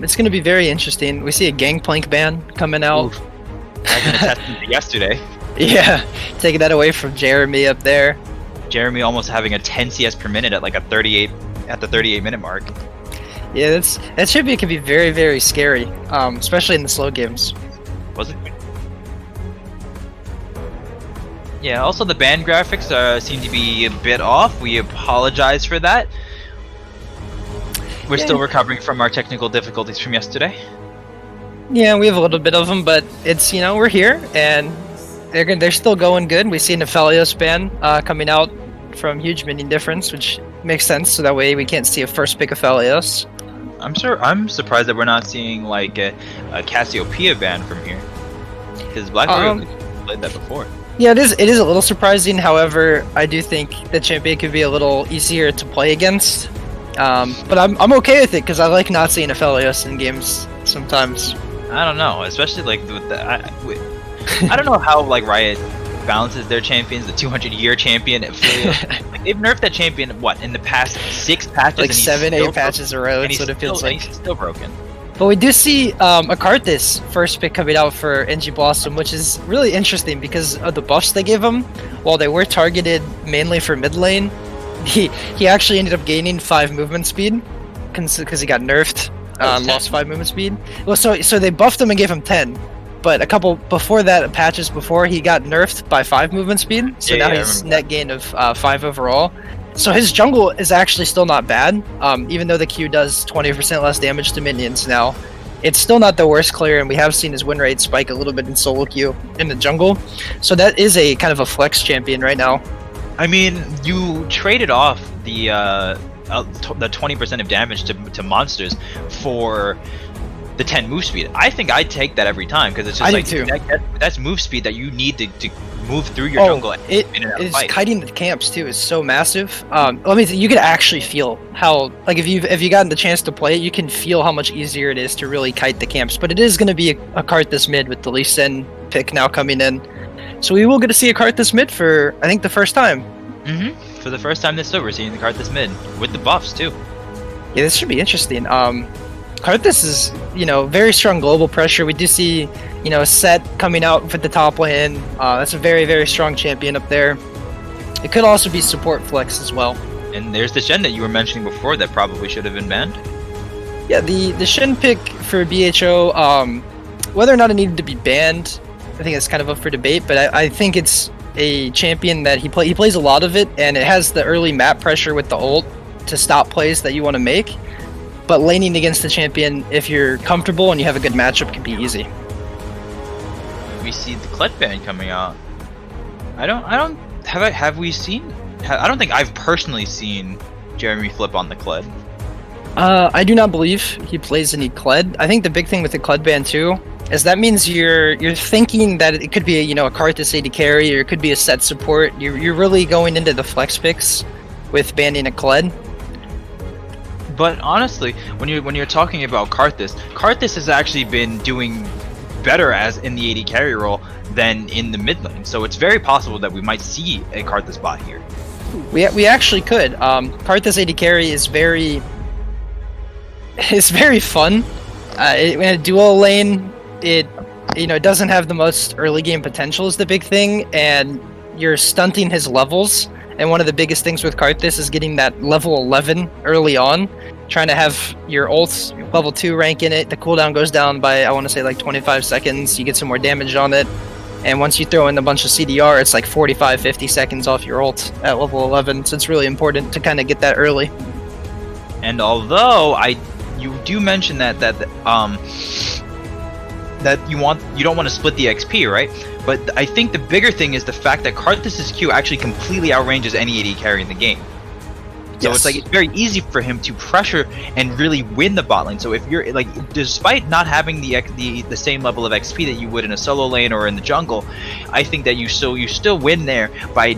It's going to be very interesting. We see a Gangplank ban coming out. I can attest to yesterday. Yeah, taking that away from Jeremy up there. Jeremy almost having a 10 CS per minute at like a 38 at the 38-minute mark. Yeah, that champion can be very, very scary, especially in the slow games. Was it? Yeah, also the band graphics seem to be a bit off. We apologize for that. We're still recovering from our technical difficulties from yesterday. Yeah, we have a little bit of them, but it's, we're here, and they're still going good. We see an Aphelios ban coming out from Huge Minion Difference, which makes sense, so that way we can't see a first pick Aphelios. I'm surprised that we're not seeing like a Cassiopeia ban from here, because Blackberry played that before. Yeah, it is a little surprising. However, I do think the champion could be a little easier to play against. But I'm okay with it because I like not seeing Aphelios in games sometimes. I don't know, especially like with the I don't know how like Riot balances their champions. The 200-year champion, like, they've nerfed that champion in the past 6 patches, like 7-8 patches a row. That's what it feels like. He's still broken. But we do see a Karthus first pick coming out for NG Blossom, which is really interesting because of the buffs they give him. While they were targeted mainly for mid lane, he actually ended up gaining 5 movement speed because he got nerfed. Lost 5 movement speed. Well, so they buffed him and gave him 10, but a couple before that, patches before, he got nerfed by 5 movement speed. So now he's net gain of 5 overall. So his jungle is actually still not bad, even though the Q does 20% less damage to minions now. It's still not the worst clear, and we have seen his win rate spike a little bit in solo queue in the jungle. So that is a kind of a flex champion right now. I mean, you traded off the 20% of damage to monsters for the 10 move speed. I think I'd take that every time because it's just that's move speed that you need to move through your jungle. It is kiting the camps too. Is so massive. You could actually feel how, like, if you've gotten the chance to play it, you can feel how much easier it is to really kite the camps. But it is going to be a Karthus mid with the Lee Sin pick now coming in. So we will get to see a Karthus mid for, I think, the first time. For the first time this year, we're seeing the Karthus mid with the buffs too. Yeah, this should be interesting. Karthus is, very strong global pressure. We do see, Set coming out for the top lane. That's a very, very strong champion up there. It could also be support flex as well. And there's the Shen that you were mentioning before that probably should have been banned. Yeah, the Shen pick for BHO, whether or not it needed to be banned, I think it's kind of up for debate, but I think it's a champion that he plays a lot of it, and it has the early map pressure with the ult to stop plays that you want to make. But laning against the champion, if you're comfortable and you have a good matchup, can be easy. We see the Kled ban coming out. I don't think I've personally seen Jeremy flip on the Kled. I do not believe he plays any Kled. I think the big thing with the Kled ban too is that means you're thinking that it could be a Karthus AD carry, or it could be a Set support. You're really going into the flex picks with banning a Kled. But honestly, when you're talking about Karthus has actually been doing better as in the AD carry role than in the mid lane. So it's very possible that we might see a Karthus bot here. We actually could. Karthus AD carry is very fun. In a dual lane, it doesn't have the most early game potential is the big thing, and you're stunting his levels. And one of the biggest things with Karthus is getting that level 11 early on, trying to have your ults level 2 rank in it. The cooldown goes down by, I want to say, like 25 seconds. You get some more damage on it. And once you throw in a bunch of CDR, it's like 45-50 seconds off your ult at level 11. So it's really important to kind of get that early. And although you do mention that you don't want to split the XP, right? But I think the bigger thing is the fact that Karthus's Q actually completely outranges any AD carry in the game. So it's like it's very easy for him to pressure and really win the bot lane. So if you're like, despite not having the same level of XP that you would in a solo lane or in the jungle, I think that you still win there by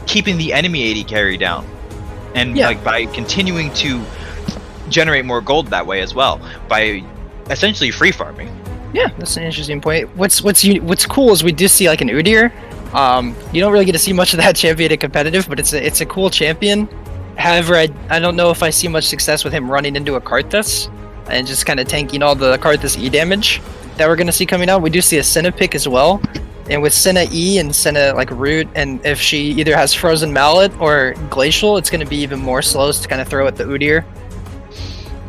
keeping the enemy AD carry down, and by continuing to generate more gold that way as well, by essentially free farming. Yeah, that's an interesting point. What's cool is we do see like an Udyr. You don't really get to see much of that champion in competitive, but it's a cool champion. However, I don't know if I see much success with him running into a Karthus. and just kind of tanking all the Karthus E damage that we're going to see coming out. We do see a Senna pick as well. And with Senna E and Senna like root, and if she either has Frozen Mallet or Glacial, it's going to be even more slows to kind of throw at the Udyr.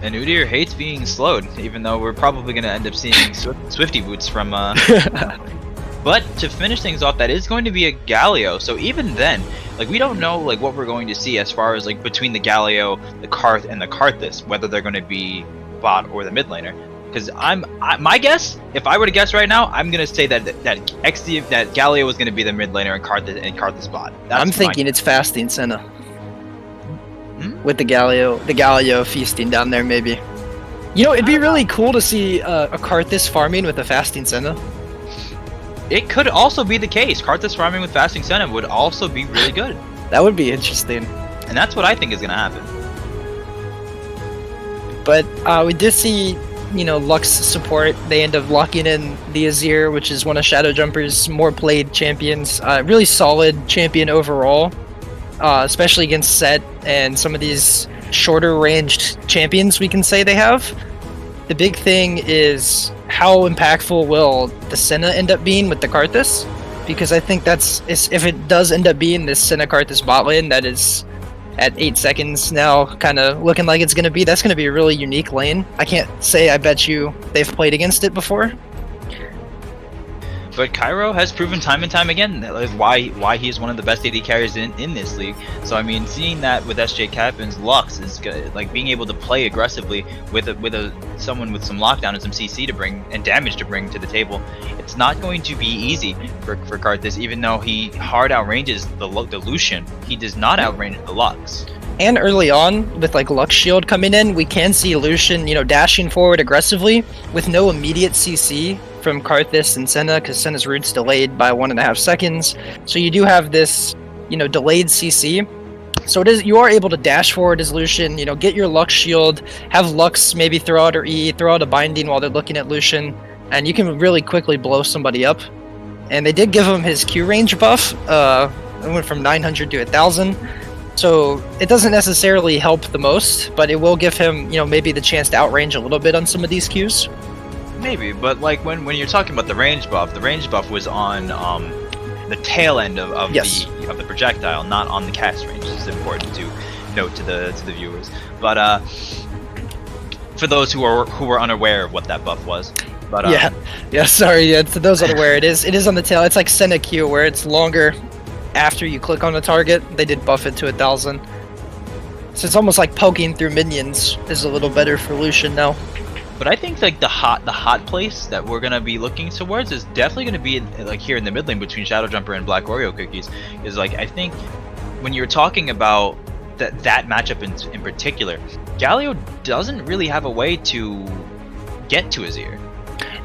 And Udyr hates being slowed, even though we're probably going to end up seeing Swifty Boots from... But to finish things off, that is going to be a Galio. So even then, like, we don't know like what we're going to see as far as like between the Galio, the Karth, and the Karthus, whether they're going to be bot or the mid laner. Because my guess, if I were to guess right now, I'm gonna say that Galio was gonna be the mid laner and Karthus bot. I'm thinking it's fasting Senna. With the Galio feasting down there, maybe. You know, it'd be really cool to see a Karthus farming with a fasting Senna. It could also be the case. Karthus farming with fasting Senna would also be really good. That would be interesting. And that's what I think is gonna happen. But we did see, you know, Lux support. They end up locking in the Azir, which is one of Shadow Jumper's more played champions. Really solid champion overall, especially against Set and some of these shorter ranged champions we can say they have. The big thing is how impactful will the Senna end up being with the Karthus, because I think if it does end up being this Senna Karthus bot lane that is at 8 seconds now, kind of looking like it's going to be, that's going to be a really unique lane. I can't say I bet you they've played against it before. But Cairo has proven time and time again that why he is one of the best AD carriers in this league. So I mean, seeing that with SJ Captain's Lux is good, like being able to play aggressively with someone with some lockdown and some CC to bring and damage to bring to the table. It's not going to be easy for Karthus, even though he hard outranges the Lucian. He does not outrange the Lux. And early on, with like Lux Shield coming in, we can see Lucian, you know, dashing forward aggressively with no immediate CC from Karthus and Senna, because Senna's root's delayed by 1.5 seconds. So you do have this, you know, delayed CC. So you are able to dash forward as Lucian, you know, get your Lux Shield, have Lux maybe throw out her E, throw out a binding while they're looking at Lucian, and you can really quickly blow somebody up. And they did give him his Q range buff. It went from 900 to 1,000. So it doesn't necessarily help the most, but it will give him, you know, maybe the chance to outrange a little bit on some of these Qs. Maybe, but like when you're talking about the range buff was on the tail end of the projectile, not on the cast range. It's important to note to the viewers. But for those who were unaware of what that buff was. But sorry, to those unaware, it is on the tail. It's like Senna Q, where it's longer after you click on a target. They did buff it to 1,000. So it's almost like poking through minions is a little better for Lucian now. But I think like the hot place that we're gonna be looking towards is definitely gonna be like here in the mid lane between Shadow Jumper and Black Oreo Cookies. Is like, I think when you're talking about that matchup in particular, Galio doesn't really have a way to get to Azir.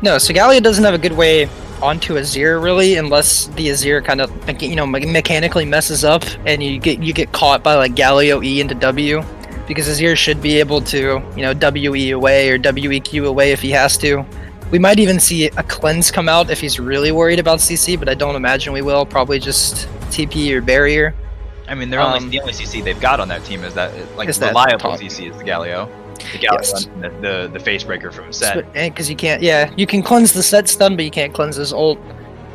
No, so Galio doesn't have a good way onto Azir really, unless the Azir kind of, you know, mechanically messes up and you get caught by like Galio E into W. Because Azir should be able to, you know, WE away or WEQ away if he has to. We might even see a cleanse come out if he's really worried about CC, but I don't imagine we will. Probably just TP or barrier. I mean, the only CC they've got on that team is that, like, reliable CC is the Galio. The Galio, yes. the face breaker from Set. Because you can't, you can cleanse the Set stun, but you can't cleanse his ult.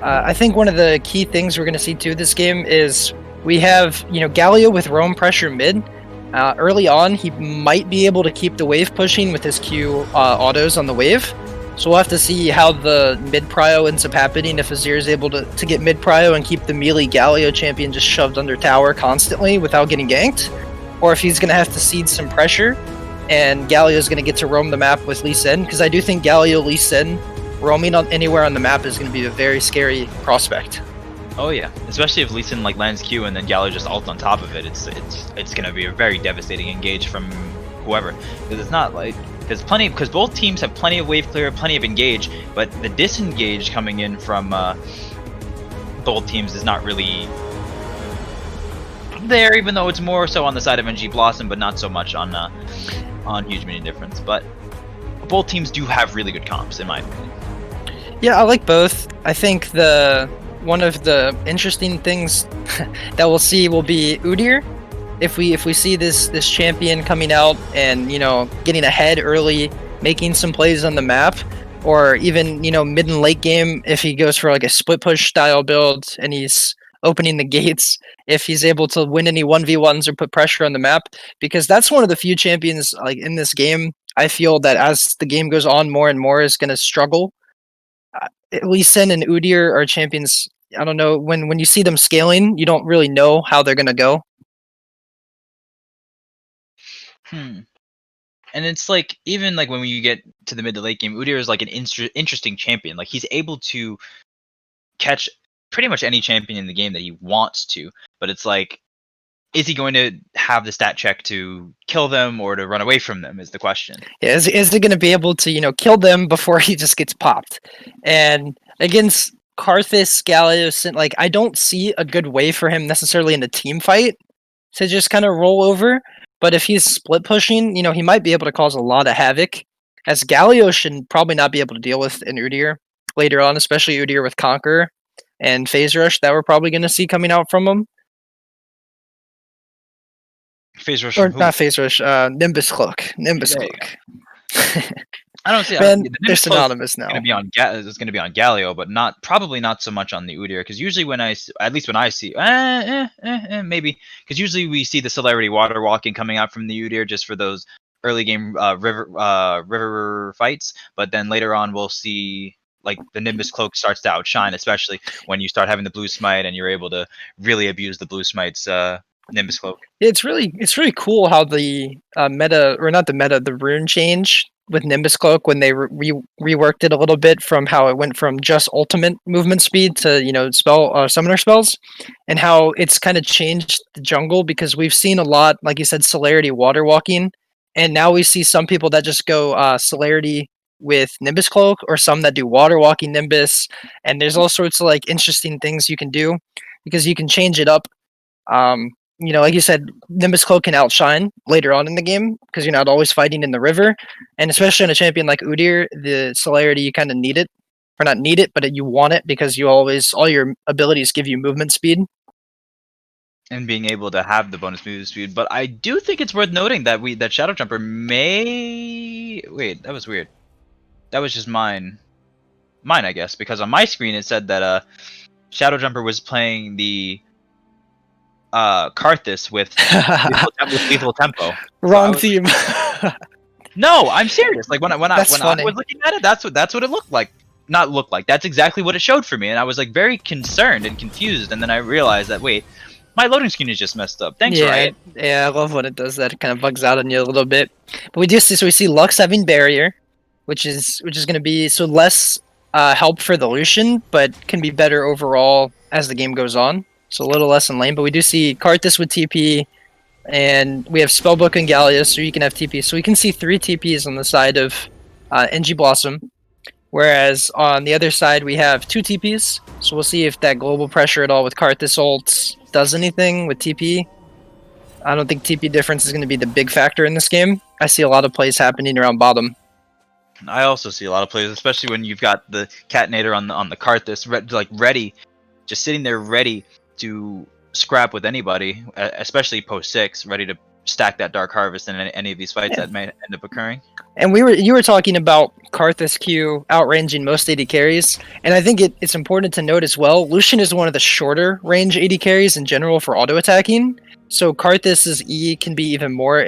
I think one of the key things we're going to see too this game is we have, you know, Galio with roam pressure mid. Early on, he might be able to keep the wave pushing with his Q autos on the wave. So we'll have to see how the mid-prio ends up happening, if Azir is able to get mid-prio and keep the melee Galio champion just shoved under tower constantly without getting ganked. Or if he's going to have to cede some pressure, and Galio is going to get to roam the map with Lee Sin. Because I do think Galio Lee Sin roaming anywhere on the map is going to be a very scary prospect. Oh yeah, especially if Lee Sin like lands Q and then Galio just ult on top of it. It's gonna be a very devastating engage from whoever. Because it's not like because both teams have plenty of wave clear, plenty of engage, but the disengage coming in from both teams is not really there. Even though it's more so on the side of NG Blossom, but not so much on Huge Minion Difference. But both teams do have really good comps, in my opinion. Yeah, I like both. I think one of the interesting things that we'll see will be Udyr. If we see this champion coming out and, you know, getting ahead early making some plays on the map, or even, you know, mid and late game if he goes for like a split push style build and he's opening the gates, if he's able to win any 1v1s or put pressure on the map, because that's one of the few champions like in this game I feel that as the game goes on more and more is going to struggle. Lee Sin and Udyr are champions. I don't know, when you see them scaling, you don't really know how they're going to go. And it's like, even like when you get to the mid to late game, Udyr is like an interesting champion. Like, he's able to catch pretty much any champion in the game that he wants to, but it's like, is he going to have the stat check to kill them or to run away from them is the question. Yeah, is he going to be able to, you know, kill them before he just gets popped? And against Karthus, Gallios, like, I don't see a good way for him necessarily in a team fight to just kind of roll over. But if he's split pushing, you know, he might be able to cause a lot of havoc. As Gallios should probably not be able to deal with an Udyr later on, especially Udyr with Conqueror and Phase Rush that we're probably going to see coming out from him. Phase Rush, or not Phase Rush, Nimbus Cloak. Nimbus Cloak. I don't see. Man, they're synonymous now. It's going to be on Galio, but probably not so much on the Udyr, because usually at least when I see, maybe, because usually we see the Celerity Water Walking coming out from the Udyr just for those early game river fights, but then later on we'll see like the Nimbus Cloak starts to outshine, especially when you start having the Blue Smite and you're able to really abuse the Blue Smite's Nimbus Cloak. It's really cool how the meta, or not the meta, the rune change with Nimbus Cloak when they reworked it a little bit from how it went from just ultimate movement speed to, you know, summoner spells, and how it's kind of changed the jungle, because we've seen a lot, like you said, Celerity Water Walking, and now we see some people that just go Celerity with Nimbus Cloak, or some that do Water Walking Nimbus, and there's all sorts of like interesting things you can do because you can change it up. You know, like you said, Nimbus Cloak can outshine later on in the game because you're not always fighting in the river, and especially on a champion like Udyr, the Celerity, you kind of need it, or not need it, but you want it because all your abilities give you movement speed. And being able to have the bonus movement speed, but I do think it's worth noting that Shadow Jumper may that was weird. That was just mine, I guess, because on my screen it said that Shadow Jumper was playing the Karthus with lethal tempo. Wrong team. No, I'm serious. Like when I was looking at it, that's what it looked like. Not looked like. That's exactly what it showed for me, and I was like very concerned and confused. And then I realized that wait, my loading screen is just messed up. Thanks, Riot. Yeah, I love when it does that. It kind of bugs out on you a little bit. But we see Lux having barrier, which is going to be less help for the Lucian, but can be better overall as the game goes on. So a little less in lane, but we do see Karthus with TP, and we have Spellbook and Gallius, so you can have TP. So we can see 3 TPs on the side of NG Blossom, whereas on the other side we have 2 TPs. So we'll see if that global pressure at all with Karthus ults does anything with TP. I don't think TP difference is going to be the big factor in this game. I see a lot of plays happening around bottom. I also see a lot of plays, especially when you've got the Catinator on the Karthus, ready, just sitting there ready to scrap with anybody, especially post 6, ready to stack that Dark Harvest in any of these fights that may end up occurring. And you were talking about Karthus Q outranging most AD carries, and I think it's important to note as well, Lucian is one of the shorter range AD carries in general for auto attacking, so Karthus's E can be even more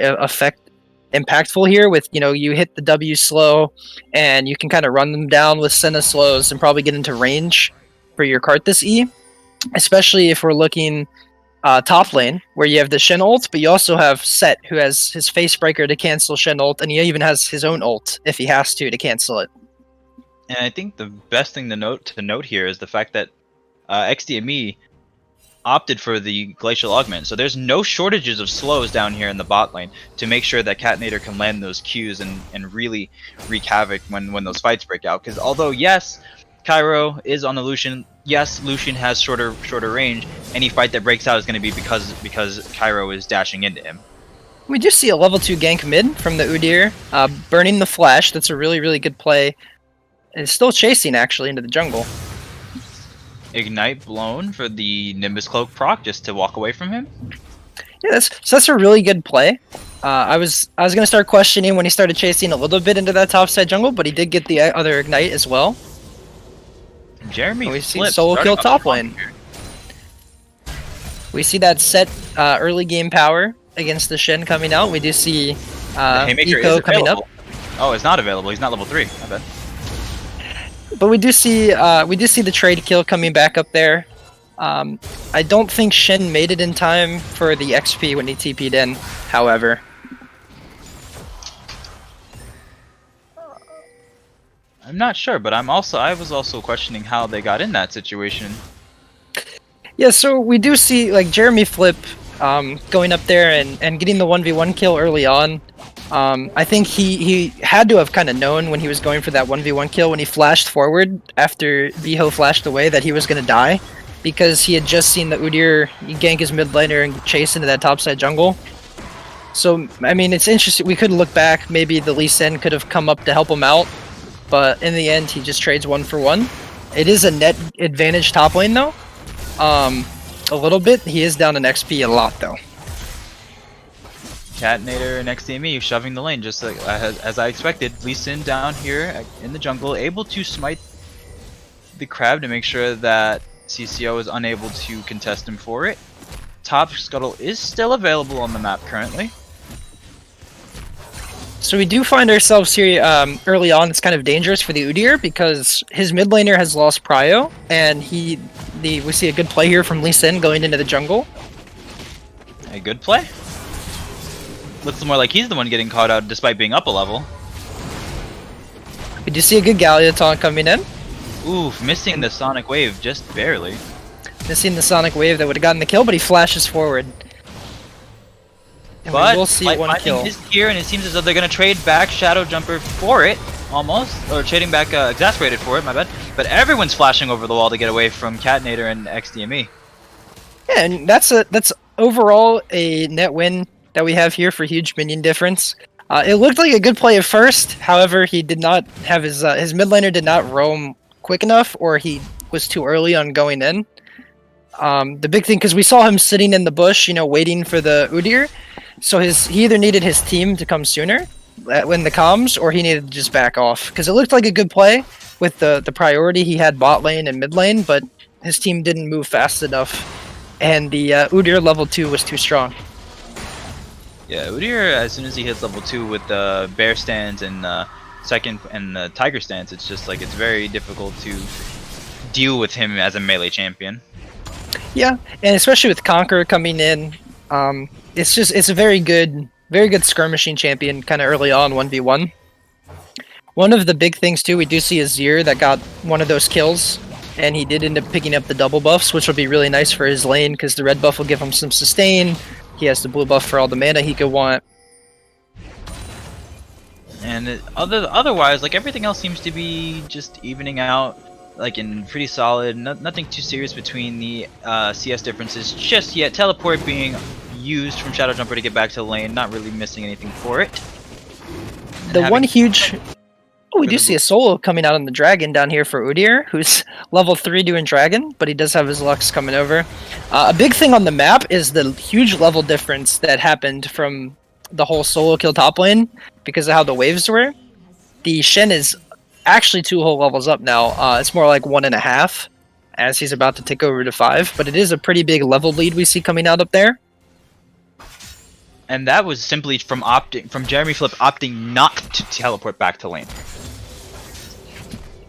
impactful here with, you know, you hit the W slow and you can kind of run them down with Senna slows and probably get into range for your Karthus E. Especially if we're looking top lane, where you have the Shen ult, but you also have Set, who has his Face Breaker to cancel Shen ult, and he even has his own ult, if he has to cancel it. And I think the best thing to note here is the fact that XDME opted for the Glacial Augment, so there's no shortages of slows down here in the bot lane to make sure that Catinator can land those Qs and really wreak havoc when those fights break out. Because although, yes, Cairo is on the Lucian. Yes, Lucian has shorter range. Any fight that breaks out is going to be because Cairo is dashing into him. We do see a level 2 gank mid from the Udyr, burning the flash. That's a really good play. And it's still chasing actually into the jungle. Ignite blown for the Nimbus Cloak proc just to walk away from him. Yeah, that's a really good play. I was gonna start questioning when he started chasing a little bit into that top side jungle, but he did get the other ignite as well. Jeremy And we see flips, solo kill starting off top strong lane. here. We see that set early game power against the Shen coming out. We do see The Haymaker Eco is coming up, available. Oh, it's not available. He's not level 3. I bet. but we do see the trade kill coming back up there. I don't think Shen made it in time for the XP when he TP'd in. However, I'm not sure, but I was also questioning how they got in that situation. yeah. So we do see like Jeremy Flip going up there and getting the 1v1 kill early on. I think he had to have kind of known when he was going for that 1v1 kill when he flashed forward after Viho flashed away that he was going to die, because he had just seen the Udyr gank his mid laner and chase into that topside jungle. So, I mean, it's interesting. We could look back. Maybe the Lee Sin could have come up to help him out, but in the end, he just trades 1 for 1. It is a net advantage top lane, though. A little bit. He is down in XP a lot, though. Catnator and XDME shoving the lane just like as I expected. Lee Sin down here in the jungle, able to smite the crab to make sure that CCO is unable to contest him for it. Top Scuttle is still available on the map currently. So we do find ourselves here early on. It's kind of dangerous for the Udyr because his mid laner has lost prio, and we see a good play here from Lee Sin going into the jungle. A good play. Looks more like he's the one getting caught out despite being up a level. We do see a good Gallia taunt coming in. Oof, missing the Sonic Wave just barely. Missing the Sonic Wave that would have gotten the kill, but he flashes forward. And But we will see Light one Binding kill. is here, and it seems as though they're going to trade back Shadow Jumper for it, almost. Or trading back Exasperated for it, my bad. But everyone's flashing over the wall to get away from Catnator and XDME. Yeah, and that's overall a net win that we have here for Huge Minion Difference. It looked like a good play at first. However, he did not have his mid laner did not roam quick enough, or he was too early on going in. The big thing, because we saw him sitting in the bush, waiting for the Udyr. So he either needed his team to come sooner when the comms, or he needed to just back off. Because it looked like a good play with the priority he had bot lane and mid lane, but his team didn't move fast enough, and the Udyr level 2 was too strong. Yeah, Udyr, as soon as he hits level 2 with the bear stance and second and the tiger stance, it's just like it's very difficult to deal with him as a melee champion. Yeah, and especially with Conqueror coming in, it's a very good skirmishing champion kind of early on 1v1. One of the big things too, we do see Azir that got one of those kills, and he did end up picking up the double buffs, which will be really nice for his lane because the red buff will give him some sustain. He has the blue buff for all the mana he could want. And otherwise, like everything else seems to be just evening out, like in pretty solid. Nothing too serious between the CS differences just yet. Teleport being used from Shadow Jumper to get back to the lane, not really missing anything for it. And The one huge... Oh, we do see a solo coming out on the dragon down here for Udyr, who's level 3 doing dragon, but he does have his Lux coming over. A big thing on the map is the huge level difference that happened from the whole solo kill top lane because of how the waves were. The Shen is actually 2 whole levels up now. It's more like 1.5 as he's about to take over to 5, but it is a pretty big level lead we see coming out up there. And that was simply from Jeremy Flip opting not to teleport back to lane.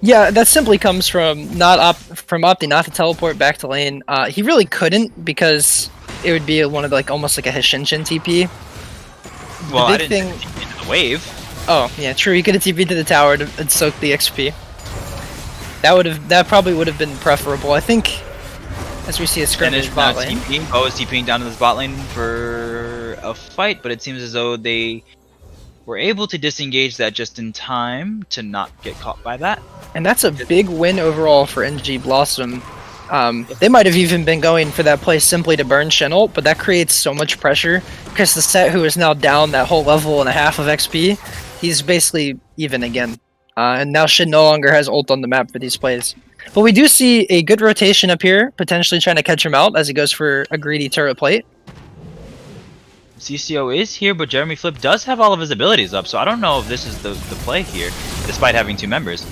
Yeah, that simply comes from opting not to teleport back to lane. He really couldn't because it would be one of almost like a Hishinshin TP. Well, the I big didn't thing... TP into the wave. Oh, yeah, true. He could have TP'd to the tower and soaked the XP. That probably would have been preferable. I think as we see a skirmish bot lane. Bo is TPing down to this bot lane for a fight, but it seems as though they were able to disengage that just in time to not get caught by that. And that's a big win overall for NG Blossom. They might have even been going for that play simply to burn Shen ult, but that creates so much pressure because the set, who is now down that whole level and a half of XP, he's basically even again. And now Shen no longer has ult on the map for these plays. But we do see a good rotation up here, potentially trying to catch him out as he goes for a greedy turret plate. CCO is here, but Jeremy Flip does have all of his abilities up, so I don't know if this is the play here, despite having 2 members.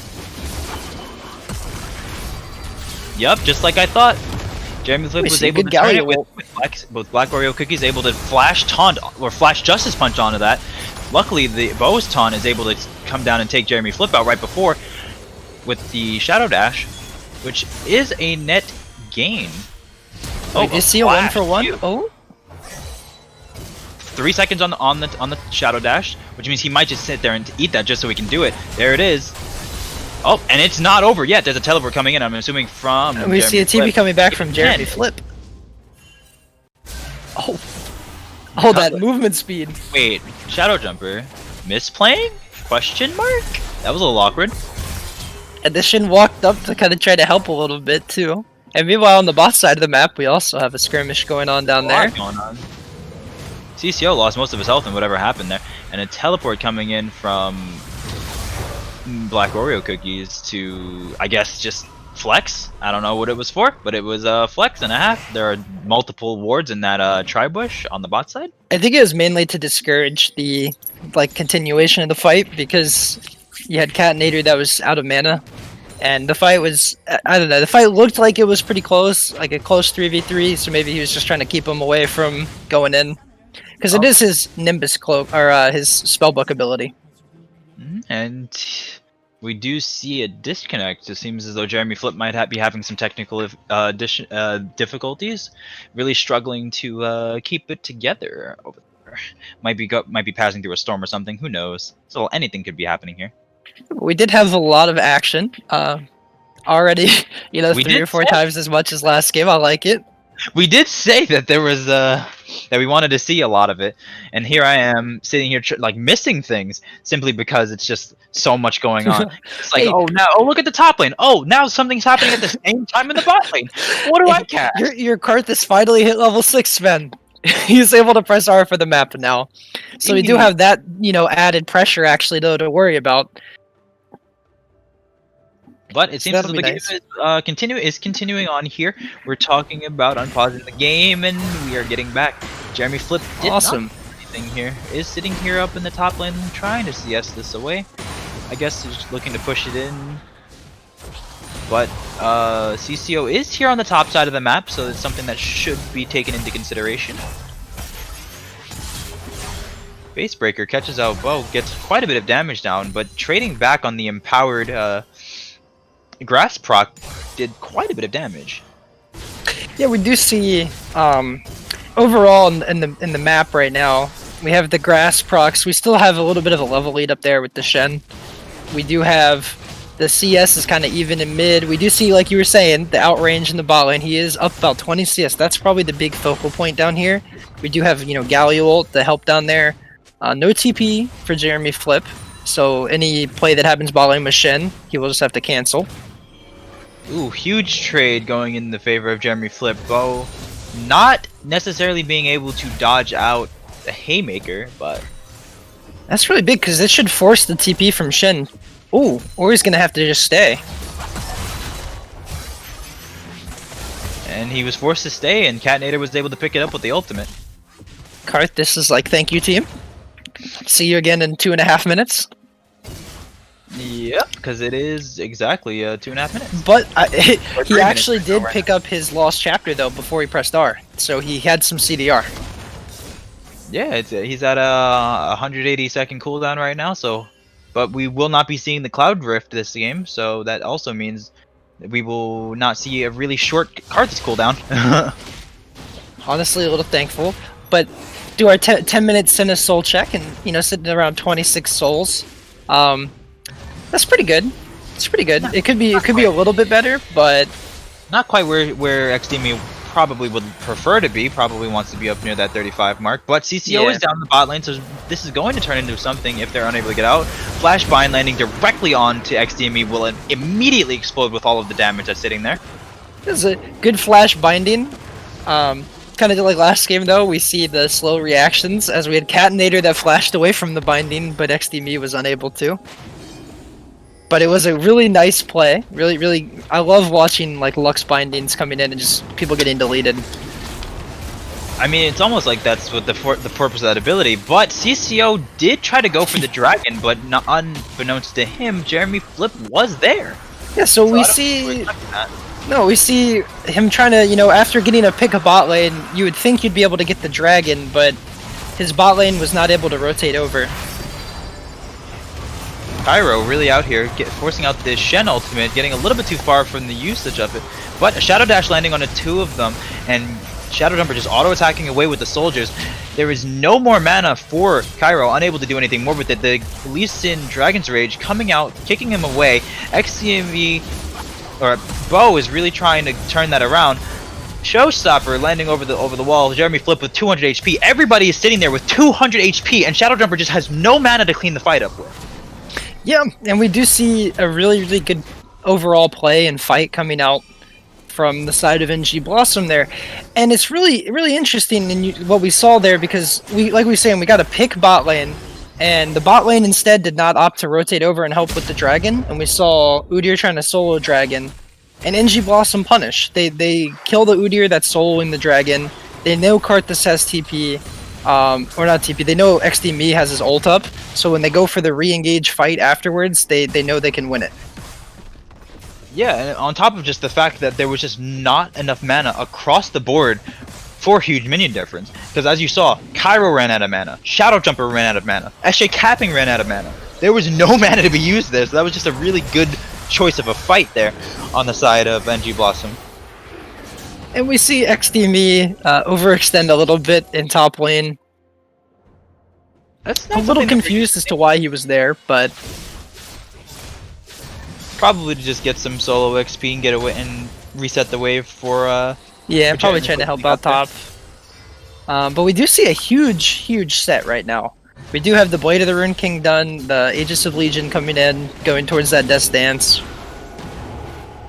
Yup, just like I thought. Jeremy Flip was able to turn it with both Black Oreo Cookies able to flash taunt or flash Justice Punch onto that. Luckily, the Bo's taunt is able to come down and take Jeremy Flip out right before with the Shadow Dash, which is a net gain. Oh, did you see a 1-for-1? Oh, 3 seconds on the Shadow Dash, which means he might just sit there and eat that just so he can do it. There it is. Oh, and it's not over yet. There's a teleport coming in. I'm assuming from. And we see a TP coming back from Jeremy Flip. Oh, that movement speed. Wait, Shadow Jumper, misplaying? Question mark? That was a little awkward. And the Shin walked up to kind of try to help a little bit too. And meanwhile, on the bot side of the map, we also have a skirmish going on down there. CCO lost most of his health and whatever happened there, and a teleport coming in from Black Oreo Cookies to, I guess, just flex. I don't know what it was for, but it was a flex and a half. There are multiple wards in that tri-bush on the bot side. I think it was mainly to discourage the continuation of the fight, because you had Catinator that was out of mana, and the fight was, I don't know, the fight looked like it was pretty close, like a close 3v3, so maybe he was just trying to keep him away from going in. Because it is his Nimbus Cloak, or his Spellbook ability. And we do see a disconnect. It seems as though Jeremy Flip might be having some technical difficulties, really struggling to keep it together over there. Might be passing through a storm or something. Who knows? So anything could be happening here. We did have a lot of action already. You know, 3 or 4 times as much as last game. I like it. We did say that there was that we wanted to see a lot of it, and here I am sitting here missing things simply because it's just so much going on. It's like, hey, look at the top lane. Oh, now something's happening at the same time in the bot lane. What do I cast? Your Karthus finally hit level 6, man. He's able to press R for the map now, so we do have that, you know, added pressure actually though to worry about. But it seems as though the game is continuing on here. We're talking about unpausing the game, and we are getting back. Jeremy Flip did not do anything here. Is sitting here up in the top lane trying to CS this away. I guess he's looking to push it in. But CCO is here on the top side of the map, so it's something that should be taken into consideration. Facebreaker catches out Bo, gets quite a bit of damage down, but trading back on the empowered Grass proc did quite a bit of damage. Yeah, we do see overall in the map right now, we have the grass procs. We still have a little bit of a level lead up there with the Shen. We do have the CS is kind of even in mid. We do see, like you were saying, the outrange in the bot lane. He is up about 20 CS. That's probably the big focal point down here. We do have, you know, Galio ult to help down there. No TP for Jeremy Flip, so any play that happens bot lane with Shen, he will just have to cancel. Ooh, huge trade going in the favor of Jeremy Flip. Bo not necessarily being able to dodge out the Haymaker, but that's really big because it should force the TP from Shen. Ooh, or he's gonna have to just stay. And he was forced to stay, and Catinator was able to pick it up with the ultimate. Karth, this is like, thank you, team. See you again in 2.5 minutes. Yep, because it is exactly 2.5 minutes. But he actually did pick up his lost chapter though before he pressed R, so he had some CDR. Yeah, he's at a 180 second cooldown right now. So, but we will not be seeing the Cloud Rift this game, so that also means that we will not see a really short Karthus cooldown. Honestly, a little thankful, but do our 10-minute Sinna soul check, and you know, sitting around 26 souls. That's pretty good. It's pretty good. It could be a little bit better, but not quite where XDME probably would prefer to be. Probably wants to be up near that 35 mark. But CCO is down the bot lane, so this is going to turn into something if they're unable to get out. Flash bind landing directly onto XDME will immediately explode with all of the damage that's sitting there. This is a good flash binding. Kind of like last game though, we see the slow reactions as we had Catinator that flashed away from the binding, but XDME was unable to. But it was a really nice play. Really, I love watching like Lux bindings coming in and just people getting deleted. I mean, it's almost like that's what the purpose of that ability. But CCO did try to go for the dragon, but not unbeknownst to him, Jeremy Flip was there. Yeah, so we see. No, we see him trying to, you know, after getting a pick a bot lane, you would think you'd be able to get the dragon, but his bot lane was not able to rotate over. Cairo really out here, forcing out this Shen ultimate, getting a little bit too far from the usage of it. But a Shadow Dash landing on the two of them, and Shadow Jumper just auto-attacking away with the soldiers. There is no more mana for Cairo, unable to do anything more with it. The Lee Sin Dragon's Rage coming out, kicking him away. XCMV, or Bo is really trying to turn that around. Showstopper landing over the wall. Jeremy Flip with 200 HP. Everybody is sitting there with 200 HP, and Shadow Jumper just has no mana to clean the fight up with. Yeah, and we do see a really, really good overall play and fight coming out from the side of NG Blossom there, and it's really, really interesting in what we saw there, because we were saying, we got a pick bot lane, and the bot lane instead did not opt to rotate over and help with the dragon, and we saw Udyr trying to solo dragon, and NG Blossom punish. They kill the Udyr that's soloing the dragon. They know Karthus has TP. Or not TP, they know XDME has his ult up, so when they go for the re-engage fight afterwards, they know they can win it. Yeah, and on top of just the fact that there was just not enough mana across the board for Huge Minion Difference. Because as you saw, Cairo ran out of mana, Shadow Jumper ran out of mana, SJ Capping ran out of mana. There was no mana to be used there, so that was just a really good choice of a fight there on the side of NG Blossom. And we see XDME overextend a little bit in top lane. That's a little confused as to why he was there, but probably to just get some solo XP and get away and reset the wave for yeah, probably trying to help out top. But we do see a huge set right now. We do have the Blade of the Rune King done, the Aegis of Legion coming in, going towards that Death Dance.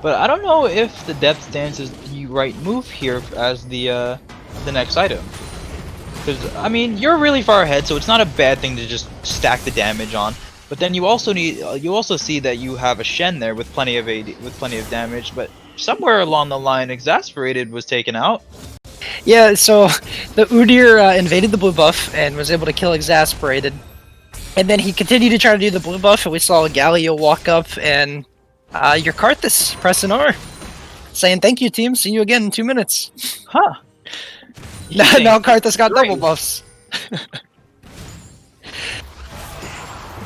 But I don't know if the Death Dance is the right move here as the next item. Because, I mean, you're really far ahead, so it's not a bad thing to just stack the damage on. But then you also see that you have a Shen there with plenty of damage. But somewhere along the line, Exasperated was taken out. Yeah, so the Udyr invaded the blue buff and was able to kill Exasperated. And then he continued to try to do the blue buff, and we saw Galio walk up and your Karthus pressing R, saying thank you team, see you again in 2 minutes. Huh. Now Karthus got double buffs.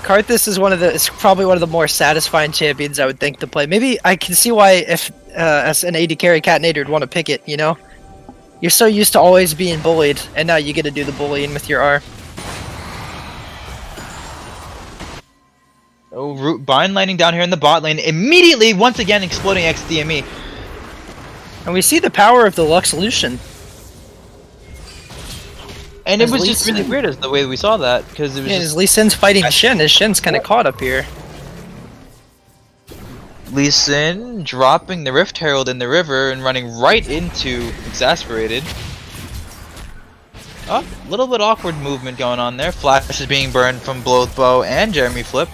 Karthus is probably one of the more satisfying champions I would think to play. Maybe I can see why if as an AD carry Catnator would want to pick it, you know? You're so used to always being bullied, and now you get to do the bullying with your R. Oh, Root Bind landing down here in the bot lane, immediately once again exploding XDME. And we see the power of the Lux Lucian. And it was just really weird as the way we saw that, because it was just... Lee Sin's fighting Shen. His Shen's kind of caught up here. Lee Sin dropping the Rift Herald in the river and running right into Exasperated. Oh, a little bit awkward movement going on there. Flash is being burned from both Bo and Jeremy Flip.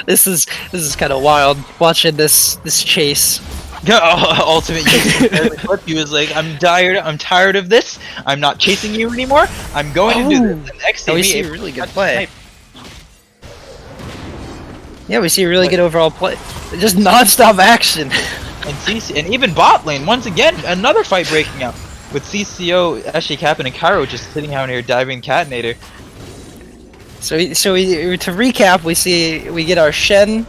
This is kind of wild watching this chase. Ultimate Flip, he was like, I'm tired of this. I'm not chasing you anymore. I'm going to do this. And XDME, we see a really good play. Yeah, we see a really good overall play. Just non-stop action. And even bot lane, once again, another fight breaking out. With CCO, SJ Capping, and Cairo just sitting out here diving Catnator. So to recap, we get our Shen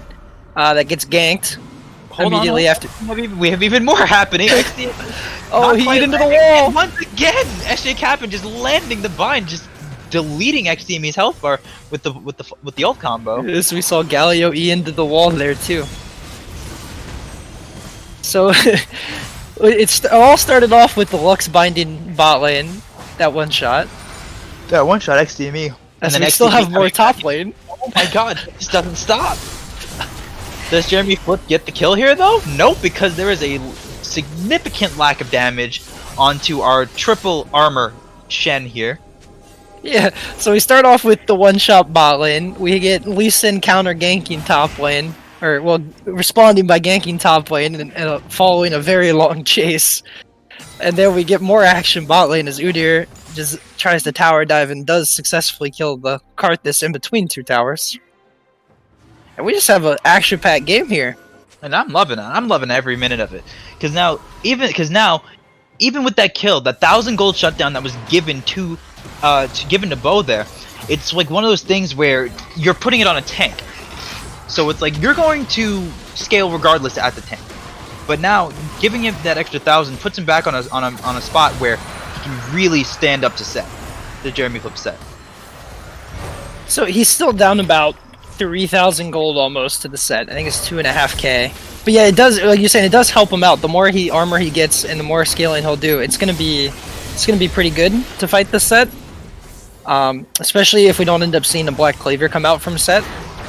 that gets ganked immediately after. We have even more happening. Oh, he hit into the wall! And once again, SJ Capping just landing the bind, just deleting XDME's health bar with the ult combo. Yes, we saw Galio E into the wall there too. So it all started off with the Lux binding bot lane, that one shot. That one shot XDME. And then we still have more top lane. Oh my god, it just doesn't stop. Does Jeremy Flip get the kill here though? Nope, because there is a significant lack of damage onto our triple armor Shen here. Yeah, so we start off with the one-shot bot lane. We get Lee Sin counter ganking top lane. Or, well, responding by ganking top lane and following a very long chase. And then we get more action bot lane as Udyr just tries to tower dive and does successfully kill the Karthus in between 2 towers. And we just have an action-packed game here. And I'm loving it. I'm loving every minute of it. Because now, even with that kill, that 1,000 gold shutdown that was given to Bo there, it's like one of those things where you're putting it on a tank. So it's like you're going to scale regardless at the tank. But now, giving him that extra 1,000 puts him back on a spot where he can really stand up to set, the Jeremy Flip set. So he's still down about 3,000 gold almost to the set. I think it's 2.5k. But yeah, it does, like you're saying, it does help him out. The more armor he gets and the more scaling he'll do, it's gonna be pretty good to fight the set. Especially if we don't end up seeing a Black Cleaver come out from set.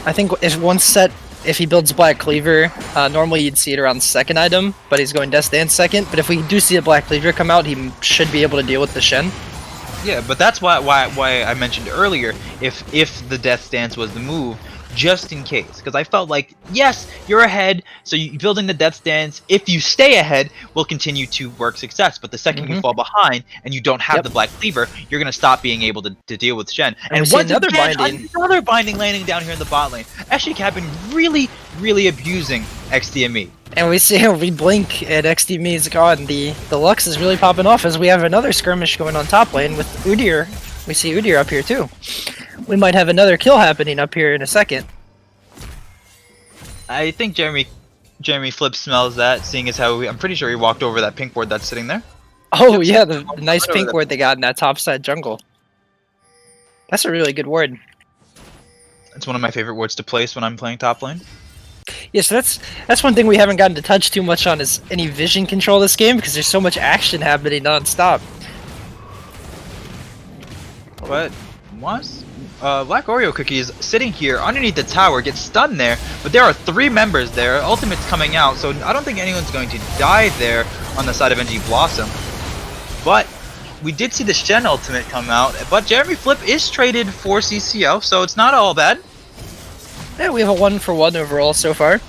I think if he builds Black Cleaver, normally you'd see it around the second item, but he's going Death Dance second. But if we do see a Black Cleaver come out, he should be able to deal with the Shen. Yeah, but that's why I mentioned earlier, if the Death Stance was the move, just in case, because I felt like, yes, you're ahead, so building the Death Stance, if you stay ahead, will continue to work success, but the second you fall behind and you don't have the Black Cleaver, you're going to stop being able to deal with Shen. And once another binding landing down here in the bot lane. Actually, Captain really abusing XDME. And we blink and XDME's gone. The Lux is really popping off as we have another skirmish going on top lane with Udyr. We see Udyr up here too. We might have another kill happening up here in a second. I think Jeremy Flip smells that, seeing as how I'm pretty sure he walked over that pink ward that's sitting there. Oh yeah, the nice pink ward they got in that top side jungle. That's a really good ward. It's one of my favorite wards to place when I'm playing top lane. Yeah, so that's one thing we haven't gotten to touch too much on is any vision control this game because there's so much action happening non-stop. But once Black Oreo Cookies sitting here underneath the tower gets stunned there, but there are 3 members there. Ultimate's coming out, so I don't think anyone's going to die there on the side of NG Blossom. But we did see the Shen ultimate come out, but Jeremy Flip is traded for CCO, so it's not all bad. Yeah, we have a 1-for-1 overall so far.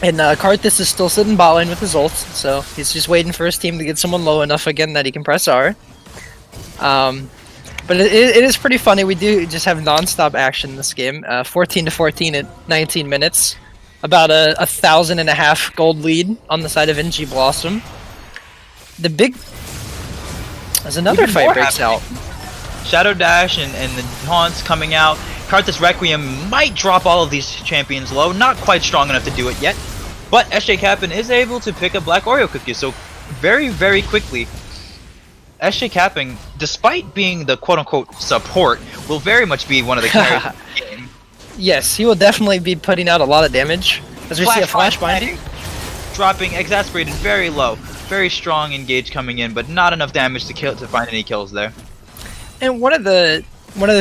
And Karthus is still sitting bot lane with his ult, so he's just waiting for his team to get someone low enough again that he can press R. But it is pretty funny. We do just have non-stop action in this game. 14-14 at 19 minutes. About a 1,500 gold lead on the side of NG Blossom. As another fight breaks out. Shadow Dash and the taunts coming out. Karthus Requiem might drop all of these champions low. Not quite strong enough to do it yet. But SJ Cap'n is able to pick up Black Oreo Cookies. So very quickly, SJ Capping, despite being the quote-unquote support, will very much be one of the carries of the game. Yes, he will definitely be putting out a lot of damage. As we see a flash binding. Dropping Exasperated very low. Very strong engage coming in, but not enough damage to find any kills there. And one of the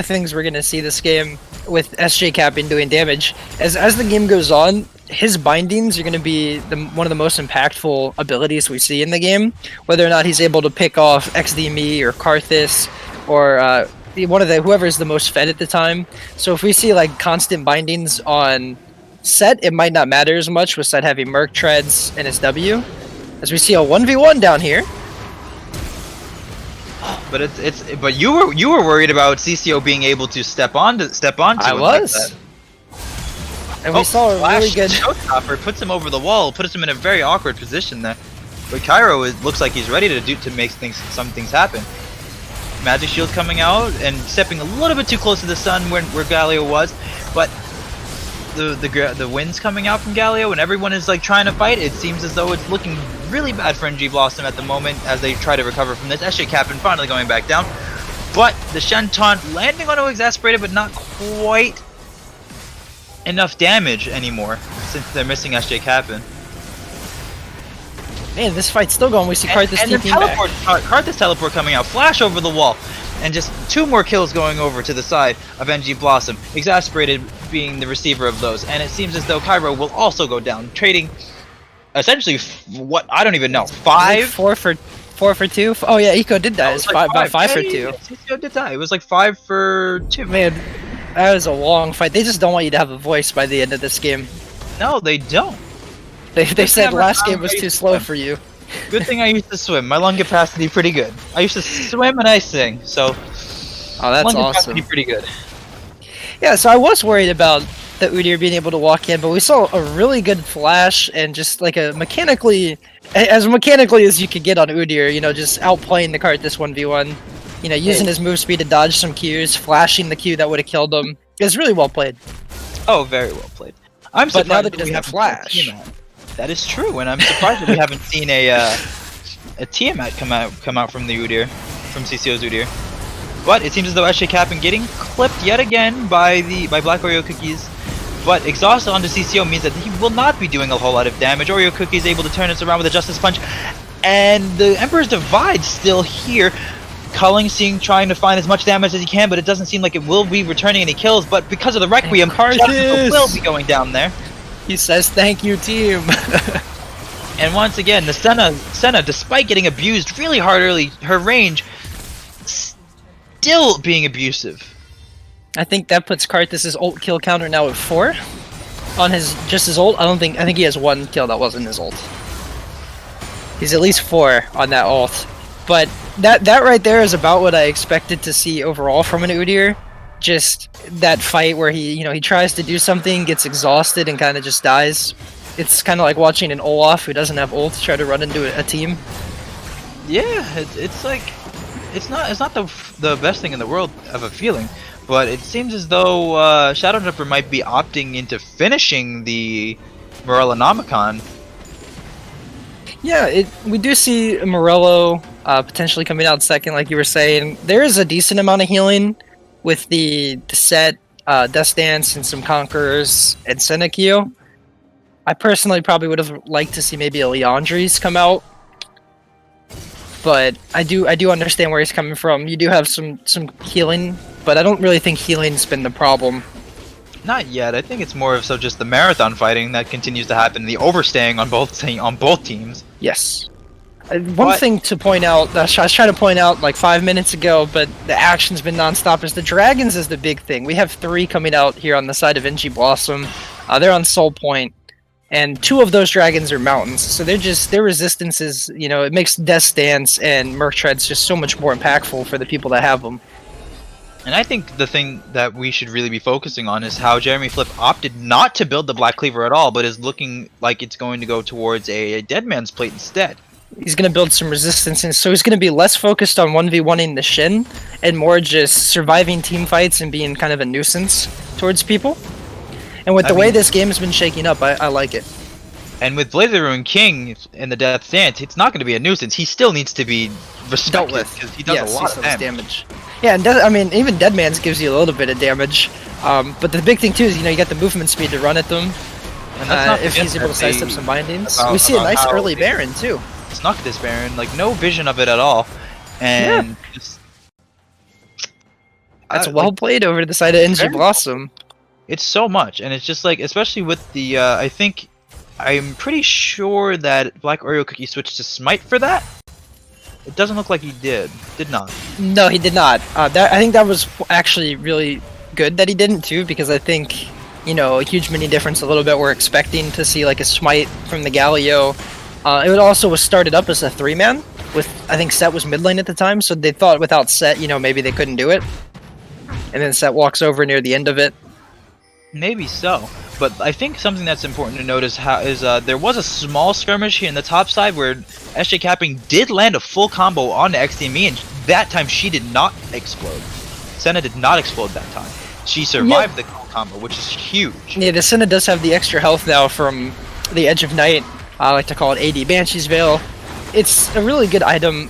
things we're going to see this game with SJ Capping doing damage, as the game goes on, his bindings are going to be one of the most impactful abilities we see in the game. Whether or not he's able to pick off XDME or Karthus or whoever is the most fed at the time. So if we see like constant bindings on Set, it might not matter as much with Set having Merc Treads and his W. As we see a 1v1 down here. But but you were worried about CCO being able to step onto. I was. And we saw a really good showstopper, puts him over the wall, puts him in a very awkward position there. But Cairo looks like he's ready to make some things happen. Magic Shield coming out and stepping a little bit too close to the sun where Galio was, but the wind's coming out from Galio and everyone is like trying to fight. It seems as though it's looking really bad for NG Blossom at the moment as they try to recover from this. SJ Cap'n finally going back down, but the Shen taunt landing on Exasperated, but not quite enough damage anymore since they're missing SJ Cap'n. Man, this fight's still going. We see Karthus TPing back. Karthus teleport coming out, flash over the wall, and just 2 more kills going over to the side of NG Blossom. Exasperated being the receiver of those, and it seems as though Cairo will also go down, trading essentially what I don't even know, 5, 4 for 2. Oh yeah, Eco did die. It's like about 5 for 2. CCO did die. It was like 5 for 2. Man, that was a long fight. They just don't want you to have a voice by the end of this game. No, they don't. They said last game was too slow for you. Good thing I used to swim. My lung capacity pretty good. I used to swim and I sing, so Oh, that's lung awesome. capacity pretty good. Yeah, so I was worried about the Udyr being able to walk in, but we saw a really good flash and just like a as mechanically as you could get on Udyr, you know, just outplaying the Karthus 1v1. You know, using his move speed to dodge some Qs, flashing the Q that would have killed him. It was really well played. Oh, very well played. I'm But surprised now that he we doesn't have haven't seen flash. That is true, and I'm surprised that we haven't seen a Tiamat come out from the Udyr, from CCO's Udyr. But it seems as though SJ Cap'n getting clipped yet again by Black Oreo Cookies. But exhaust onto CCO means that he will not be doing a whole lot of damage. Oreo Cookie is able to turn us around with a Justice Punch, and the Emperor's Divide still here. Culling trying to find as much damage as he can, but it doesn't seem like it will be returning any kills. But because of the Requiem, Karthus will be going down there. He says, "Thank you, team." And once again, the Senna, despite getting abused really hard early, her range still being abusive. I think that puts Karthus' ult kill counter now at 4 on his ult. I think he has 1 kill that wasn't his ult. He's at least 4 on that ult. But that right there is about what I expected to see overall from an Udyr. Just that fight where he tries to do something, gets exhausted, and kind of just dies. It's kind of like watching an Olaf who doesn't have ult try to run into a team. Yeah, it's like it's not the best thing in the world of a feeling, but it seems as though Shadow Jumper might be opting into finishing the Morellonomicon. Yeah, we do see Morello potentially coming out second, like you were saying. There is a decent amount of healing with the set, Death Dance, and some Conquerors and Senekio. I personally probably would have liked to see maybe a Leandries come out, but I do understand where he's coming from. You do have some healing, but I don't really think healing's been the problem. Not yet. I think it's more of so just the marathon fighting that continues to happen, the overstaying on both teams. Yes. One thing to point out, I was trying to point out like 5 minutes ago, but the action's been non-stop, is the dragons is the big thing. We have 3 coming out here on the side of NG Blossom. They're on Soul Point, and 2 of those dragons are mountains. So their resistance is, it makes Death Dance and Merc Treads just so much more impactful for the people that have them. And I think the thing that we should really be focusing on is how Jeremy Flip opted not to build the Black Cleaver at all, but is looking like it's going to go towards a Dead Man's Plate instead. He's going to build some resistance, and so he's going to be less focused on 1v1ing the Shin, and more just surviving team fights and being kind of a nuisance towards people. And with the way this game has been shaking up, I like it. And with Blade of the Ruined King in the Death Dance, it's not going to be a nuisance. He still needs to be respected because he does a lot of damage. Yeah, and even Dead Man's gives you a little bit of damage. But the big thing too is you got the movement speed to run at them. And if he's able to size up some bindings, we see a nice early Baron too. Snuck this Baron, like no vision of it at all, and that's well played over to the side of NG Blossom. It's so much, and it's just like, especially with the I'm pretty sure that Black Oreo Cookie switched to Smite for that. It doesn't look like he did not. No, he did not. I think that was actually really good that he didn't too, because I think, a Huge Minion Difference a little bit. We're expecting to see like a Smite from the Galio. It also was started up as a 3-man, with, I think Set was mid lane at the time, so they thought without Set, maybe they couldn't do it. And then Set walks over near the end of it. Maybe so, but I think something that's important to note is there was a small skirmish here in the top side where SJ Capping did land a full combo on XDME, and that time she did not explode. Senna did not explode that time. She survived the combo, which is huge. Yeah, the Senna does have the extra health now from the Edge of Night. I like to call it AD Banshee's Veil. It's a really good item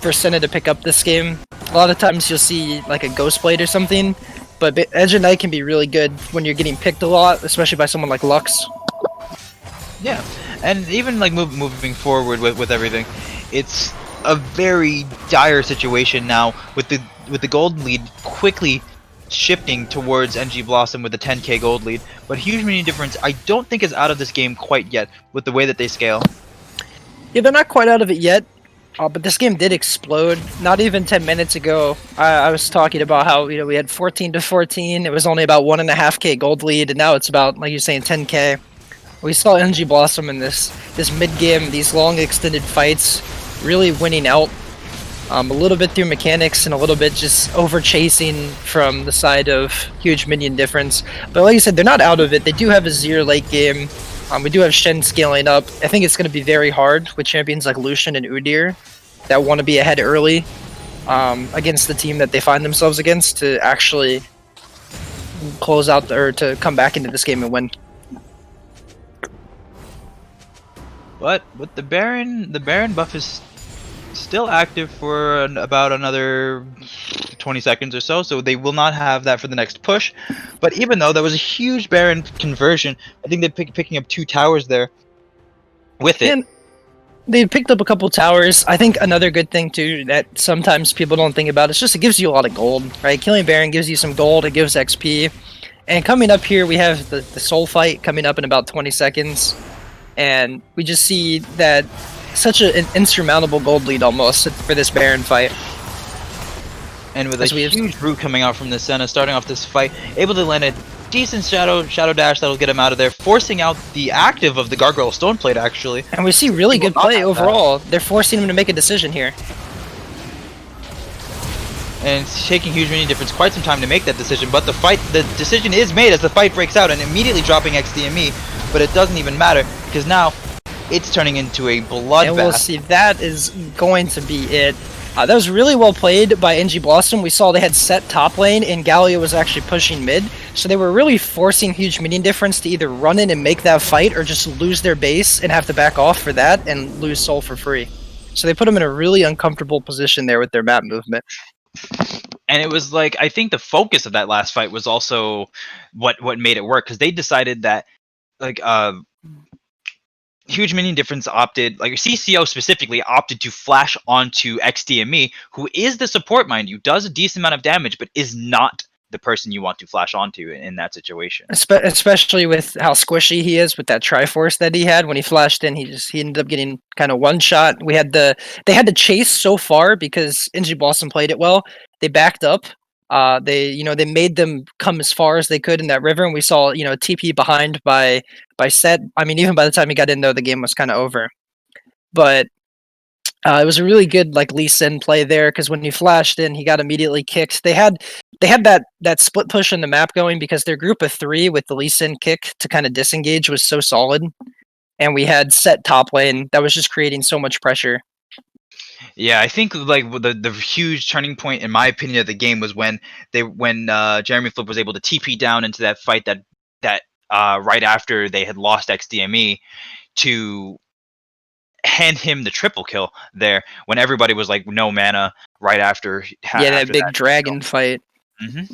for Senna to pick up this game. A lot of times you'll see like a Ghost Blade or something, but Edge of Night can be really good when you're getting picked a lot, especially by someone like Lux. Yeah, and even like moving forward with everything, it's a very dire situation now with the gold lead quickly shifting towards NG Blossom with a 10k gold lead, but Huge Minion Difference I don't think is out of this game quite yet with the way that they scale. Yeah, they're not quite out of it yet, but this game did explode. Not even 10 minutes ago, I was talking about how we had 14 to 14. It was only about 1.5k gold lead, and now it's about, like you're saying, 10k. We saw NG Blossom in this mid game, these long extended fights, really winning out. A little bit through mechanics and a little bit just over chasing from the side of Huge Minion Difference. But like I said, they're not out of it. They do have a Zero late game. We do have Shen scaling up. I think it's going to be very hard with champions like Lucian and Udyr that want to be ahead early against the team that they find themselves against to actually close out or to come back into this game and win. But with the Baron buff is still active for about another 20 seconds or so they will not have that for the next push. But even though there was a huge Baron conversion, I think they're picking up 2 towers there with it. And they picked up a couple towers. I think another good thing too that sometimes people don't think about is just it gives you a lot of gold, right? Killing Baron gives you some gold, it gives XP. And coming up here, we have the soul fight coming up in about 20 seconds. And we just see that such an insurmountable gold lead almost for this Baron fight. And with a huge root coming out from the Senna, starting off this fight, able to land a decent shadow dash that'll get him out of there, forcing out the active of the Gargoyle Stoneplate actually. And we see really good play overall. They're forcing him to make a decision here. And it's taking Huge Minion Difference quite some time to make that decision, but the decision is made as the fight breaks out and immediately dropping XDME, but it doesn't even matter because now it's turning into a bloodbath. And we'll see, that is going to be it. That was really well played by NG Blossom. We saw they had set top lane and Galio was actually pushing mid, so they were really forcing Huge Minion Difference to either run in and make that fight or just lose their base and have to back off for that and lose soul for free. So they put them in a really uncomfortable position there with their map movement. And it was like, I think the focus of that last fight was also what made it work, because they decided that like Huge Minion Difference opted, like CCO specifically opted to flash onto XDME, who is the support, mind you, does a decent amount of damage, but is not the person you want to flash onto in that situation. Especially with how squishy he is with that Triforce that he had when he flashed in, he ended up getting kind of one shot. They had to chase so far because NG Blossom played it well. They backed up. They made them come as far as they could in that river, and we saw TP behind by Set. I mean, even by the time he got in, though, the game was kind of over. But it was a really good Lee Sin play there because when he flashed in, he got immediately kicked. They had that split push in the map going because their group of 3 with the Lee Sin kick to kind of disengage was so solid, and we had Set top lane that was just creating so much pressure. Yeah, I think the huge turning point in my opinion of the game was when Jeremy Flip was able to TP down into that fight that right after they had lost XDME to hand him the triple kill there when everybody was like no mana right after. That big dragon fight. Mm-hmm.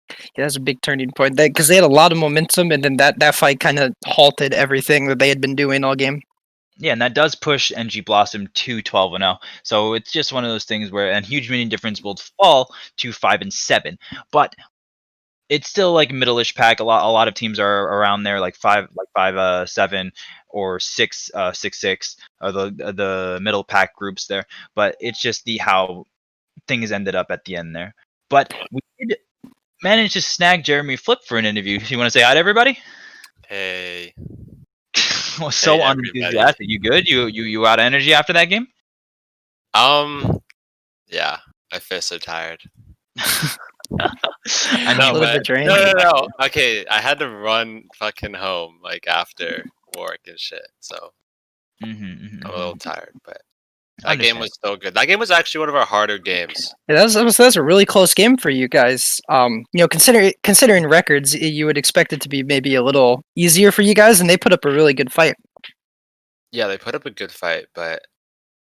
Yeah, that's a big turning point because they had a lot of momentum, and then that fight kind of halted everything that they had been doing all game. Yeah, and that does push NG Blossom to 12-0. So it's just one of those things where a Huge Minion Difference will fall to 5-7, but it's still like middle-ish pack. A lot of teams are around there, like 5-7 or 6-6 are the middle pack groups there. But it's just how things ended up at the end there. But we did manage to snag Jeremy Flip for an interview. You want to say hi to everybody? Hey. Well, so unenthusiastic. You good? You out of energy after that game? Yeah, I feel so tired. I know, but no. Okay, I had to run fucking home after work and shit, so I'm a little tired. But that game was so good. That game was actually one of our harder games. Yeah, that was a really close game for you guys. Considering records, you would expect it to be maybe a little easier for you guys, and they put up a really good fight. Yeah, they put up a good fight, but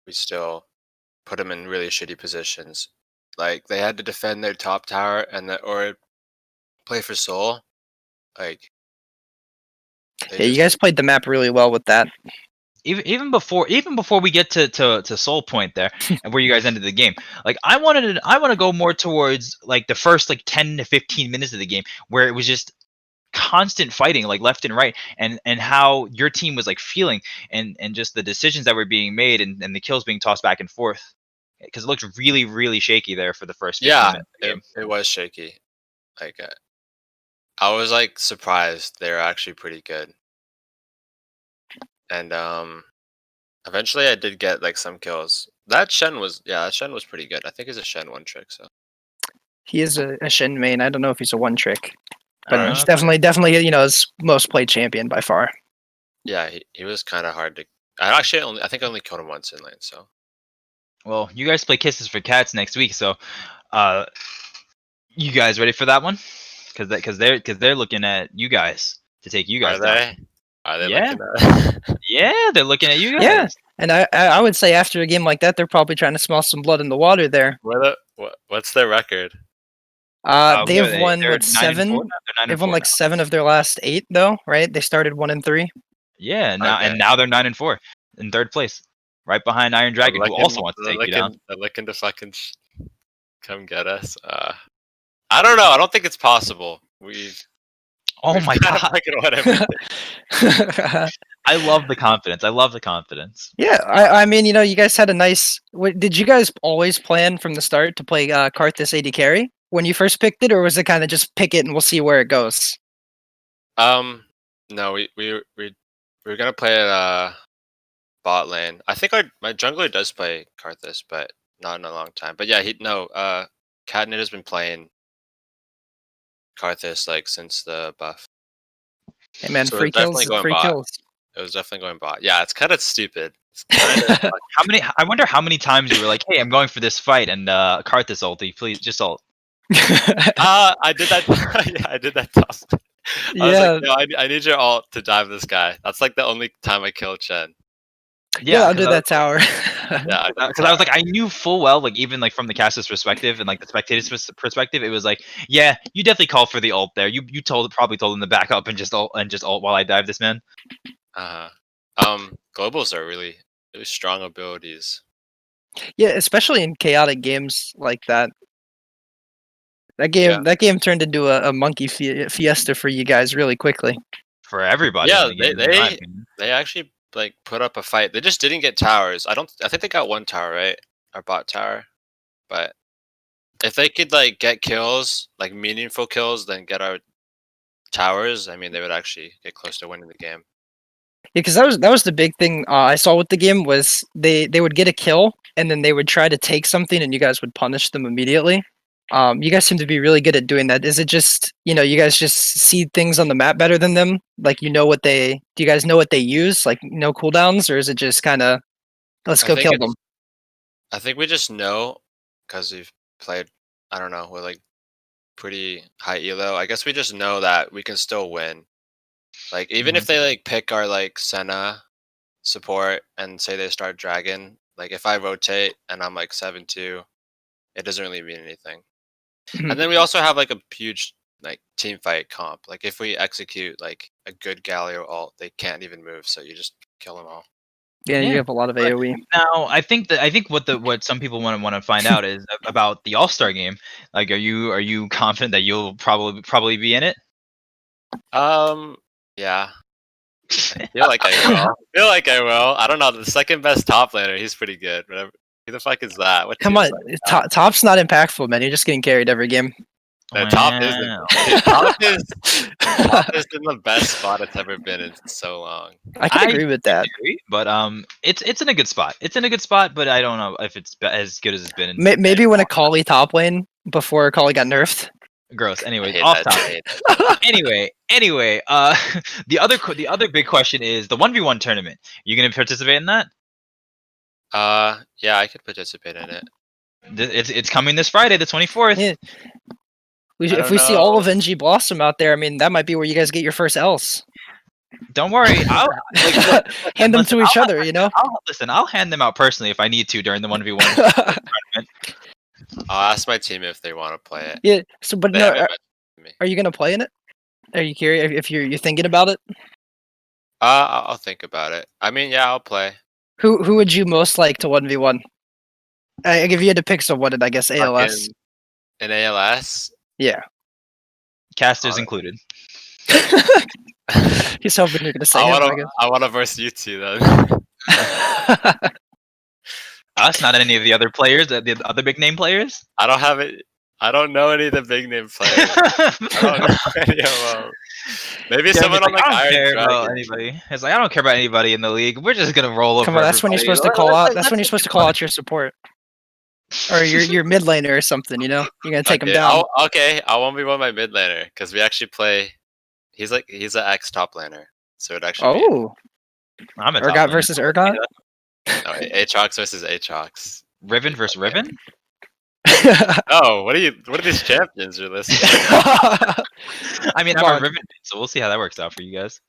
we still put them in really shitty positions. They had to defend their top tower or play for soul. You guys played the map really well with that. Even before we get to Soul Point there and where you guys ended the game, I want to go more towards the first 10 to 15 minutes of the game where it was just constant fighting left and right, and how your team was feeling and just the decisions that were being made and the kills being tossed back and forth, because it looked really, really shaky there for the first 15 minutes of the game. It was shaky. I was surprised they were actually pretty good. and eventually I did get like some kills. That Shen was pretty good. I think he's a Shen one trick. So he is a Shen main. I don't know if he's a one trick, but Alright. he's definitely his most played champion by far. Yeah, he was kind of hard to. I think I only killed him once in lane. So Well, you guys play Kisses for Cats next week, so you guys ready for that one? Because they're looking at you guys to take you guys down. Are they Yeah. looking at? Yeah, they're looking at you guys. Yeah, and I would say after a game like that, they're probably trying to smell some blood in the water there. What's their record? They have won they're 9 what and 7? 4 now? They're 9 They've and won 4 like now. 7 of their last 8, though, right? They started 1-3. Yeah, Okay. now they're 9 and 4 in third place, right behind Iron Dragon, who also wants to take you down. They're looking to fucking come get us. I don't know. I don't think it's possible. Oh my kind of god! fucking won everything. I love the confidence. I love the confidence. Yeah, I mean, you guys had a nice. Did you guys always plan from the start to play Karthus AD carry when you first picked it, or was it kind of just pick it and we'll see where it goes? No, we were gonna play it bot lane. I think my jungler does play Karthus, but not in a long time. But yeah, Catnit has been playing Karthus like since the buff. Hey man, So free it's definitely kills, going free bot. kills. It was definitely going bot. Yeah, it's kind of stupid. It's kind of I wonder how many times you were like, "Hey, I'm going for this fight," and Karthus ulti, please just ult. I did that. Yeah, I did that toss. I was like, no, I need your ult to dive this guy. That's like the only time I killed Chen. Yeah, under that tower. Yeah, because I was like, I knew full well, like even like from the caster's perspective and like the spectator's perspective, it was like, yeah, you definitely called for the ult there. You probably told him to back up and just ult while I dive this man. Globals are really strong abilities. Yeah, especially in chaotic games like that. That game turned into a monkey fiesta for you guys really quickly. For everybody. Yeah, in the game, they actually like put up a fight. They just didn't get towers. I think they got one tower, right? Our bot tower. But if they could like get kills, like meaningful kills, then get our towers, I mean, they would actually get close to winning the game. Yeah, because that was the big thing I saw with the game was they would get a kill and then they would try to take something and you guys would punish them immediately. You guys seem to be really good at doing that. Is it just you guys just see things on the map better than them? Like do you guys know what they use? Like no cooldowns, or is it just kind of let's go kill them? I think we just know because we've played. I don't know, with like pretty high elo. I guess we just know that we can still win. Like even if they like pick our like Senna support and say they start Dragon, like if I rotate and I'm like 7-2, it doesn't really mean anything. And then we also have like a huge like team fight comp. Like if we execute like a good Galio ult, they can't even move, so you just kill them all. Yeah, you have a lot of AoE. Now, I think what some people want to find out is about the All-Star game. Like, are you confident that you'll probably be in it? Yeah. I feel like I will. I don't know. The second best top laner, he's pretty good. Whatever. Who the fuck is that? Come on, top's not impactful, man. You're just getting carried every game. No, top is in the best spot it's ever been in so long. I can agree with that. But it's in a good spot. It's in a good spot, but I don't know if it's as good as it's been. Maybe when Akali top lane before Akali got nerfed. Gross. Anyway, off topic. anyway, the other big question is the 1v1 tournament. You gonna participate in that? Yeah, I could participate in it. It's coming this Friday, the 24th. Yeah. If we see all of NG Blossom out there, I mean, that might be where you guys get your first Ls. Don't worry, I'll hand them to each other. I'll hand them out personally if I need to during the 1v1 tournament. I'll ask my team if they want to play it. Yeah. So, but no, are you gonna play in it? Are you curious if you're thinking about it? I'll think about it. I mean, yeah, I'll play. Who would you most like to 1v1? If you had to pick someone, I guess ALS. In ALS? Yeah. Casters included. He's hoping you're gonna say I want to verse you two then. Us, not any of the other players, the other big name players. I don't have it. I don't know any of the big name players. I don't know any of them. Maybe someone on like I don't Iron care Dragon. about anybody. It's like I don't care about anybody in the league. We're just gonna roll over. Come on, that's when you're supposed to call out. That's when you're supposed to call out your support, or your mid laner or something. You know, you're gonna take him down. I won't be one my mid laner because we actually play. He's an ex top laner, so it actually. Oh, I'm a Urgot versus Urgot. No, Aatrox versus Aatrox. Riven versus Riven. Oh, what are these champions you're listening? I mean, I'm a Riven, so we'll see how that works out for you guys.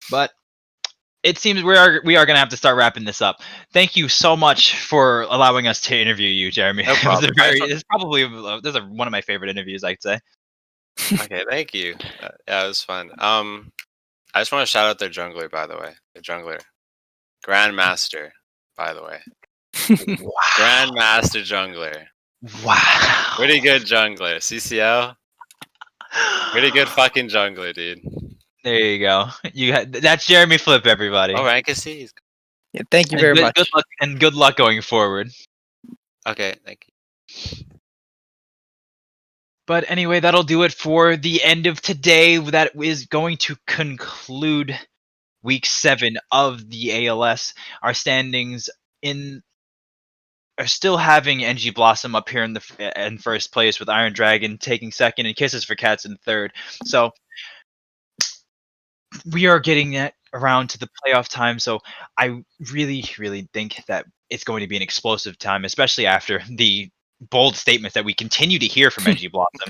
But it seems we are gonna have to start wrapping this up. Thank you so much for allowing us to interview you, Jeremy. No problem. It's probably one of my favorite interviews, I'd say. Okay, thank you. Yeah, it was fun. I just want to shout out their jungler, by the way. The jungler, Grandmaster, by the way. Wow. Grandmaster jungler. Wow. Pretty good jungler. CCL. Pretty good fucking jungler, dude. There you go. That's Jeremy Flip, everybody. Oh, rank is C. Yeah, thank you very much. Good luck and good luck going forward. Okay, thank you. But anyway, that'll do it for the end of today. That is going to conclude week 7 of the ALS. Our standings are still having NG Blossom up here in first place, with Iron Dragon taking second and Kisses for Cats in third. So we are getting that around to the playoff time. So I really, really think that it's going to be an explosive time, especially after the bold statements that we continue to hear from NG Blossom.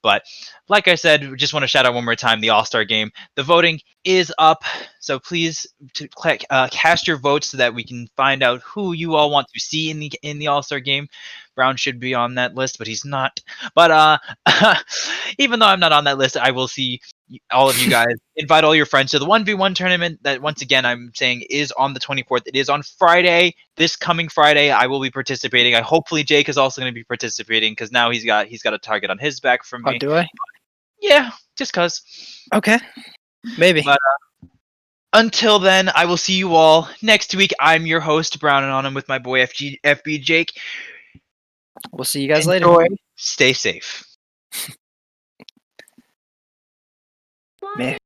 But like I said, we just want to shout out one more time the All-Star game. The voting is up, so please cast your votes so that we can find out who you all want to see in the All-Star game. Brown should be on that list, but he's not. But even though I'm not on that list, I will see all of you guys. Invite all your friends to the 1v1 tournament that, once again, I'm saying is on the 24th. It is on Friday. This coming Friday, I will be participating. Hopefully Jake is also going to be participating, because now he's got a target on his back from me. Oh, do I? Yeah, just cause. Okay, maybe. But until then, I will see you all next week. I'm your host, Brown Anonymous, with my boy FB Jake. We'll see you guys Enjoy. later. Stay safe. Man.